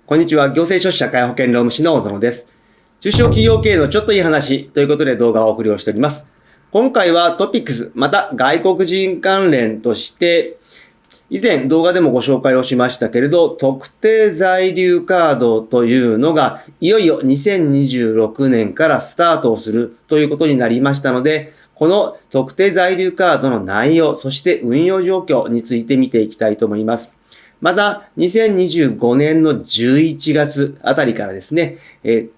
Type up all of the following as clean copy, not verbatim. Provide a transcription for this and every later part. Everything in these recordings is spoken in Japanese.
こんにちは。行政書士社会保険労務士の小園です。中小企業経営のちょっといい話ということで動画をお送りをしております。今回はトピックス、また外国人関連として、以前動画でもご紹介をしましたけれど、特定在留カードというのがいよいよ2026年からスタートをするということになりましたので、この特定在留カードの内容、そして運用状況について見ていきたいと思います。また、2025年の11月あたりからですね、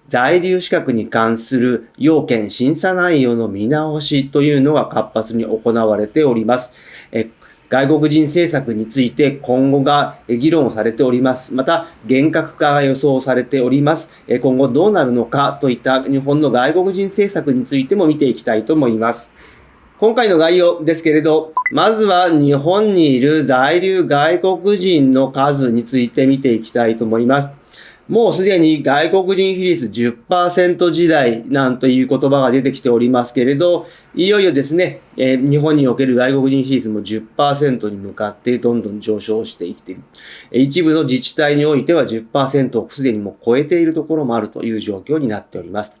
在留資格に関する要件審査内容の見直しというのが活発に行われております。外国人政策について今後が議論されております。また、厳格化が予想されております。今後どうなるのかといった日本の外国人政策についても見ていきたいと思います。今回の概要ですけれど、まずは日本にいる在留外国人の数について見ていきたいと思います。もうすでに外国人比率 10% 時代なんという言葉が出てきておりますけれど、いよいよですね、日本における外国人比率も 10% に向かってどんどん上昇していっている。一部の自治体においては 10% をすでにもう超えているところもあるという状況になっております。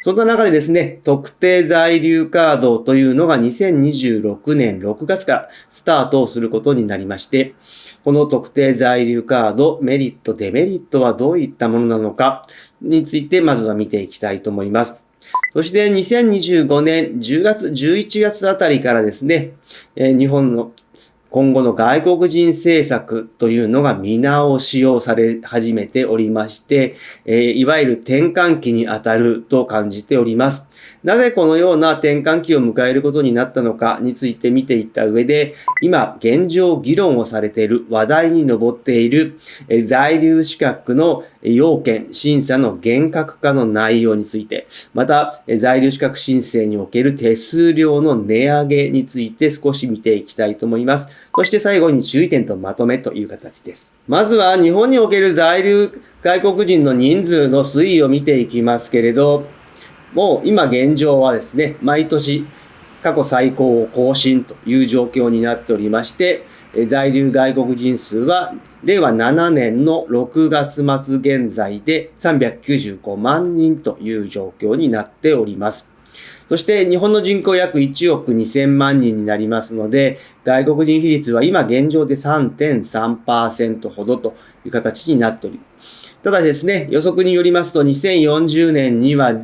そんな中でですね、特定在留カードというのが2026年6月からスタートをすることになりまして、この特定在留カード、メリット、デメリットはどういったものなのかについてまずは見ていきたいと思います。そして2025年10月、11月あたりからですね、日本の今後の外国人政策というのが見直しをされ始めておりまして、いわゆる転換期にあたると感じております。なぜこのような転換期を迎えることになったのかについて見ていった上で、今現状議論をされている話題に上っている在留資格の要件審査の厳格化の内容について、また在留資格申請における手数料の値上げについて少し見ていきたいと思います。そして最後に注意点とまとめという形です。まずは日本における在留外国人の人数の推移を見ていきますけれど、もう今現状はですね、毎年過去最高を更新という状況になっておりまして、在留外国人数は令和7年の6月末現在で395万人という状況になっております。そして日本の人口約1億2000万人になりますので、外国人比率は今現状で 3.3% ほどという形になっております。ただですね、予測によりますと2040年には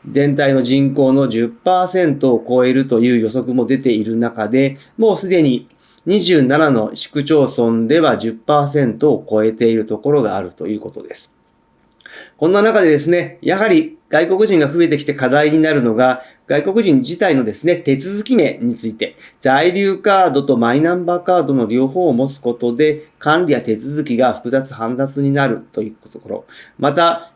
全体の人口の 10% を超えるという予測も出ている中で、もうすでに27の市区町村では 10% を超えているところがあるということです。こんな中でですね、やはり外国人が増えてきて課題になるのが、外国人自体のですね、手続き名について、在留カードとマイナンバーカードの両方を持つことで、管理や手続きが複雑煩雑になるというところ。また、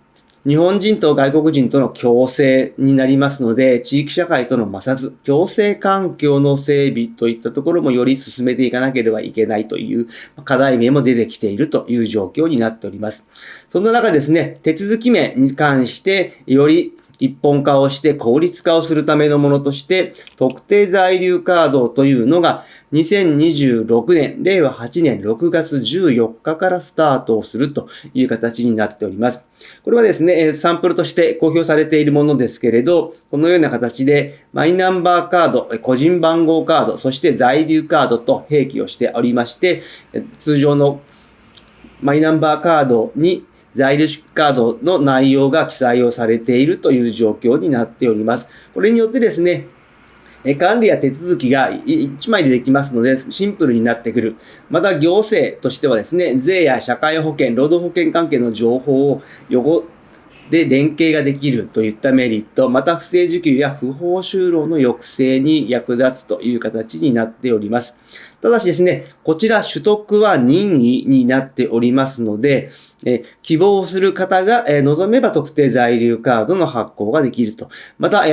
日本人と外国人との共生になりますので、地域社会との摩擦、共生環境の整備といったところもより進めていかなければいけないという課題名も出てきているという状況になっております。そんな中ですね、手続き名に関してより一本化をして効率化をするためのものとして、特定在留カードというのが2026年、令和8年6月14日からスタートをするという形になっております。これはですね、サンプルとして公表されているものですけれど、このような形でマイナンバーカード、個人番号カード、そして在留カードと併記をしておりまして、通常のマイナンバーカードに在留カードの内容が記載をされているという状況になっております。これによってですね、管理や手続きが1枚でできますので、シンプルになってくる。また行政としてはですね、税や社会保険、労働保険関係の情報をで連携ができるといったメリット、また不正受給や不法就労の抑制に役立つという形になっております。ただしですね、こちら取得は任意になっておりますので、希望する方が望めば特定在留カードの発行ができると。また、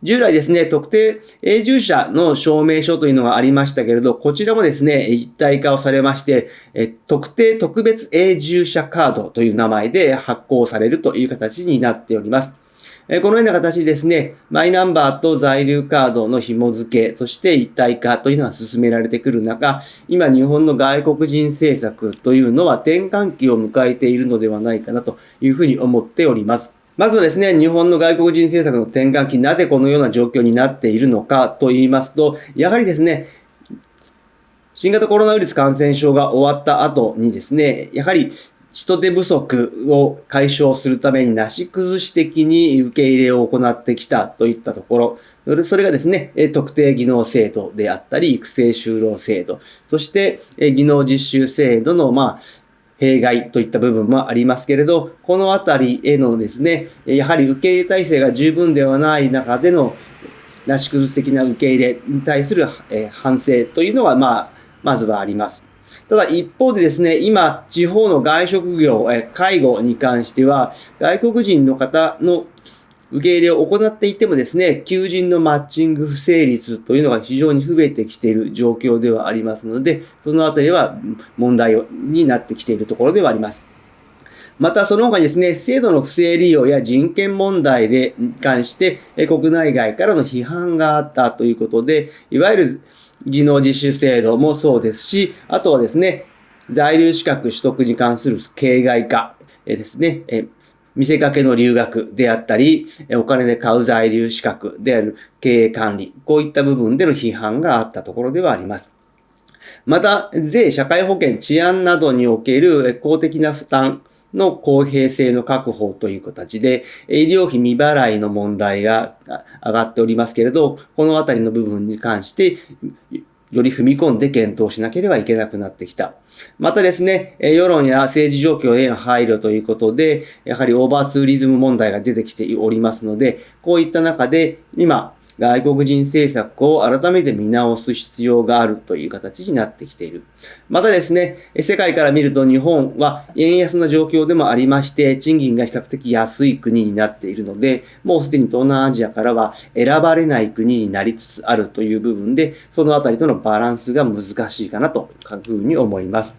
従来ですね、特定永住者の証明書というのがありましたけれど、こちらもですね、一体化をされまして、特定特別永住者カードという名前で発行されるという形になっております。このような形でですね、マイナンバーと在留カードの紐付け、そして一体化というのが進められてくる中、今日本の外国人政策というのは転換期を迎えているのではないかなというふうに思っております。まずはですね、日本の外国人政策の転換期、なぜこのような状況になっているのかと言いますと、やはりですね、新型コロナウイルス感染症が終わった後にですね、やはり人手不足を解消するためになし崩し的に受け入れを行ってきたといったところ、それがですね、特定技能制度であったり、育成就労制度、そして技能実習制度の弊害といった部分もありますけれど、このあたりへのですね、やはり受け入れ体制が十分ではない中でのなし崩し的な受け入れに対する反省というのがまずはあります。ただ一方でですね、今、地方の外食業、介護に関しては、外国人の方の受け入れを行っていてもですね、求人のマッチング不成立というのが非常に増えてきている状況ではありますので、そのあたりは問題になってきているところではあります。またその他にですね、制度の不正利用や人権問題に関して、国内外からの批判があったということで、いわゆる技能実習制度もそうですし、あとはですね、在留資格取得に関する形骸化ですね、見せかけの留学であったり、お金で買う在留資格である経営管理、こういった部分での批判があったところではあります。また、税、社会保険、治安などにおける公的な負担の公平性の確保という形で、医療費未払いの問題が上がっておりますけれど、このあたりの部分に関して、より踏み込んで検討しなければいけなくなってきた。またですね、世論や政治状況への配慮ということで、やはりオーバーツーリズム問題が出てきておりますので、こういった中で、今、外国人政策を改めて見直す必要があるという形になってきている。またですね、世界から見ると日本は円安な状況でもありまして、賃金が比較的安い国になっているので、もうすでに東南アジアからは選ばれない国になりつつあるという部分で、そのあたりとのバランスが難しいかなというふうに思います。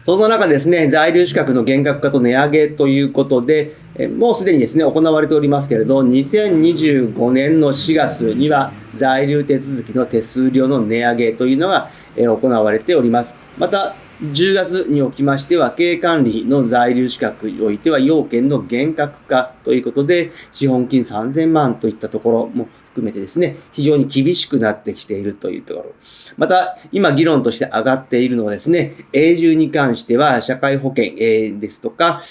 その中でですね、在留資格の厳格化と値上げということで、もうすでにですね、行われておりますけれど、2025年の4月には在留手続きの手数料の値上げというのが行われております。また、10月におきましては、経営管理の在留資格においては、要件の厳格化ということで、資本金3000万といったところも含めてですね、非常に厳しくなってきているというところ。また、今議論として上がっているのはですね、永住に関しては、社会保険ですとか、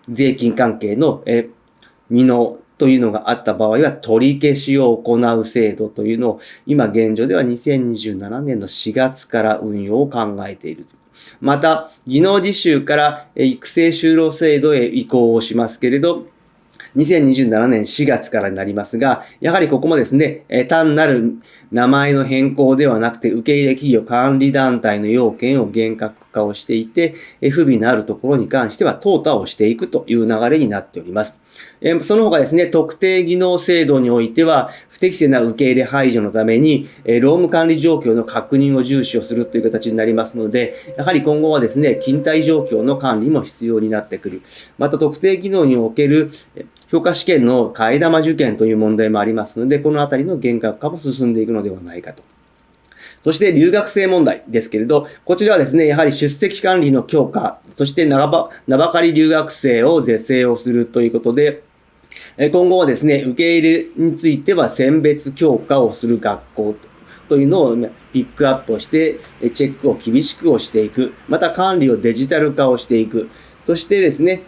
税金関係の未納というのがあった場合は取り消しを行う制度というのを今現状では2027年の4月から運用を考えている。また、技能実習から育成就労制度へ移行をしますけれど、2027年4月からになりますが、やはりここもですね、単なる名前の変更ではなくて、受け入れ企業管理団体の要件を厳格化をしていて、不備のあるところに関しては淘汰をしていくという流れになっております。その他ですね、特定技能制度においては、不適正な受け入れ排除のために、労務管理状況の確認を重視をするという形になりますので、やはり今後はですね、勤怠状況の管理も必要になってくる。また、特定技能における評価試験の替え玉受験という問題もありますので、このあたりの厳格化も進んでいくのではないかと。そして留学生問題ですけれど、こちらはですね、やはり出席管理の強化、そして名ばかり留学生を是正をするということで、今後はですね、受け入れについては選別強化をする学校というのをピックアップをして、チェックを厳しくをしていく。また管理をデジタル化をしていく。そしてですね、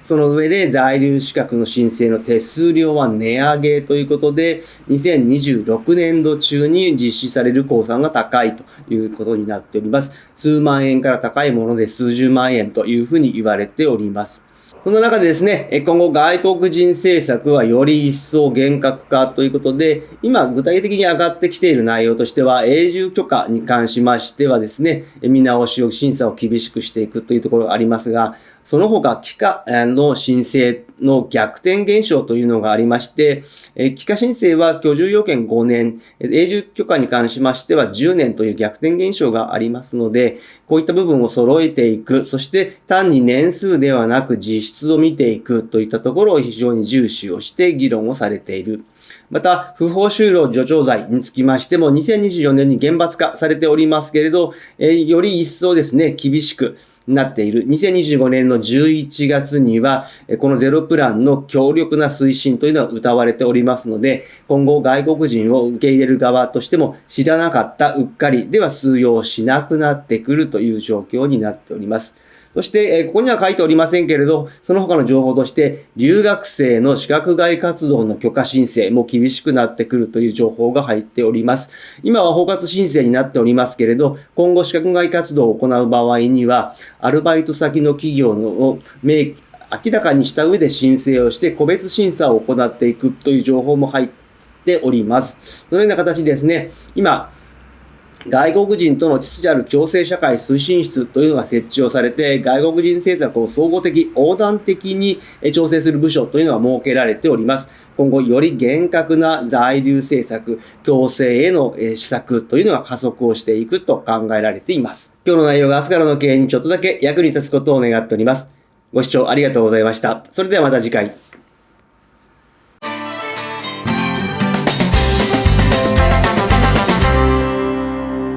その上で在留資格の申請の手数料は値上げということで、2026年度中に実施される公算が高いということになっております。数万円から高いもので数十万円というふうに言われております。その中でですね、今後外国人政策はより一層厳格化ということで、今具体的に上がってきている内容としては、永住許可に関しましてはですね、見直しを審査を厳しくしていくというところがありますが、その他、帰化の申請の逆転現象というのがありまして、帰化申請は居住要件5年、永住許可に関しましては10年という逆転現象がありますので、こういった部分を揃えていく、そして単に年数ではなく実質を見ていくといったところを非常に重視をして議論をされている。また、不法就労助長罪につきましても、2024年に厳罰化されておりますけれど、より一層ですね、厳しくなっている。2025年の11月には、このゼロプランの強力な推進というのは謳われておりますので、今後外国人を受け入れる側としても知らなかったうっかりでは通用しなくなってくるという状況になっております。そして、ここには書いておりませんけれど、その他の情報として、留学生の資格外活動の許可申請も厳しくなってくるという情報が入っております。今は包括申請になっておりますけれど、今後資格外活動を行う場合には、アルバイト先の企業の明らかにした上で申請をして個別審査を行っていくという情報も入っております。そのような形でですね、今、外国人との秩序ある共生社会推進室というのが設置をされて、外国人政策を総合的、横断的に調整する部署というのが設けられております。今後、より厳格な在留政策、共生への施策というのが加速をしていくと考えられています。今日の内容が明日からの経営にちょっとだけ役に立つことを願っております。ご視聴ありがとうございました。それではまた次回。